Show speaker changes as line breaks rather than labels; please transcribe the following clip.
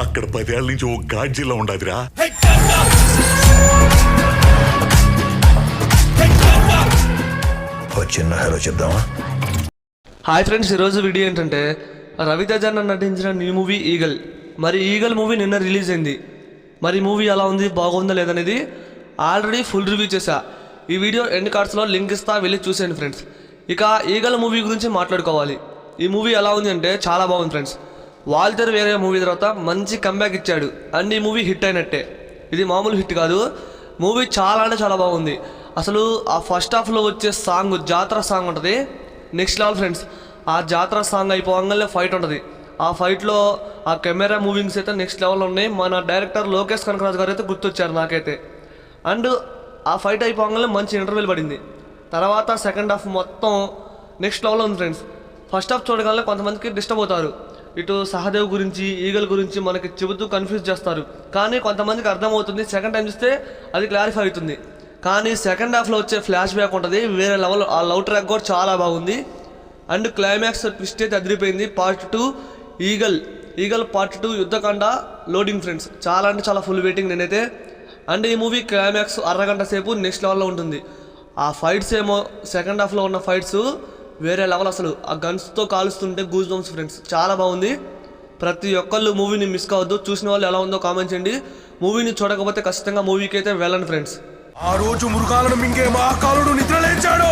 అక్కడ 10 ఏళ్ల నుంచి ఓ గాడ్జిల్లా ఉండదురా.
చిన్న హలో చెప్దామా?
హాయ్ ఫ్రెండ్స్, ఈరోజు వీడియో ఏంటంటే రవితేజ నటించిన న్యూ మూవీ ఈగల్. మరి ఈగల్ మూవీ నిన్న రిలీజ్ అయింది. మరి మూవీ ఎలా ఉంది, బాగుందా లేదనేది ఆల్రెడీ ఫుల్ రివ్యూ చేశా. ఈ వీడియో ఎండ్ కార్డ్స్లో లింక్ ఇస్తా, వెళ్ళి చూసేయండి ఫ్రెండ్స్. ఇక ఈగల్ మూవీ గురించి మాట్లాడుకోవాలి. ఈ మూవీ ఎలా ఉంది అంటే చాలా బాగుంది ఫ్రెండ్స్. వాల్టర్ వేరే మూవీ తర్వాత మంచి కంబ్యాక్ ఇచ్చాడు అండ్ ఈ మూవీ హిట్ అయినట్టే. ఇది మామూలు హిట్ కాదు, మూవీ చాలా అంటే చాలా బాగుంది. అసలు ఆ ఫస్ట్ హాఫ్లో వచ్చే సాంగ్, జాతర సాంగ్ ఉంటుంది, నెక్స్ట్ లెవెల్ ఫ్రెండ్స్. ఆ జాతర సాంగ్ అయిపోగానే ఫైట్ ఉంటుంది. ఆ ఫైట్లో ఆ కెమెరా మూవింగ్స్ అయితే నెక్స్ట్ లెవెల్లో ఉన్నాయి. మన డైరెక్టర్ లోకేష్ కనకరాజు గారు అయితే గుర్తొచ్చారు నాకైతే. అండ్ ఆ ఫైట్ అయిపోగానే మంచి ఇంటర్వ్యూలు పడింది. తర్వాత సెకండ్ హాఫ్ మొత్తం నెక్స్ట్ లెవెల్లో ఉంది ఫ్రెండ్స్. ఫస్ట్ హాఫ్ చూడగానే కొంతమందికి డిస్టర్బ్ అవుతారు. ఇటు సహదేవ్ గురించి, ఈగల్ గురించి మనకి చెబుతూ కన్ఫ్యూజ్ చేస్తారు. కానీ కొంతమందికి అర్థమవుతుంది, సెకండ్ టైం చూస్తే అది క్లారిఫై అవుతుంది. కానీ సెకండ్ హాఫ్లో వచ్చే ఫ్లాష్ బ్యాక్ ఉంటుంది వేరే లెవెల్. ఆ లవ్ ట్రాక్ కూడా చాలా బాగుంది. అండ్ క్లైమాక్స్ ట్విస్ట్ అయితే అదిరిపోయింది. Part 2 eagle part 2 Yuddhakanda loading friends. చాలా అంటే చాలా ఫుల్ వెయిటింగ్ నేనైతే. అండ్ ఈ మూవీ క్లైమాక్స్ అరగంట సేపు నెక్స్ట్ లెవెల్లో ఉంటుంది. ఆ ఫైట్స్ ఏమో సెకండ్ హాఫ్లో ఉన్న ఫైట్స్ వేరే లెవెల్. అసలు ఆ గన్స్తో కాలుస్తుంటే గూస్ బంప్స్ ఫ్రెండ్స్, చాలా బాగుంది. ప్రతి ఒక్కళ్ళు మూవీని మిస్ కావద్దు. చూసిన వాళ్ళు ఎలా ఉందో కామెంట్ చేయండి. మూవీని చూడకపోతే ఖచ్చితంగా మూవీకి అయితే వెళ్ళండి ఫ్రెండ్స్.
ఆ రోజు మృగాలను మింగే మహాకాలుడు నిద్రలేచాడు.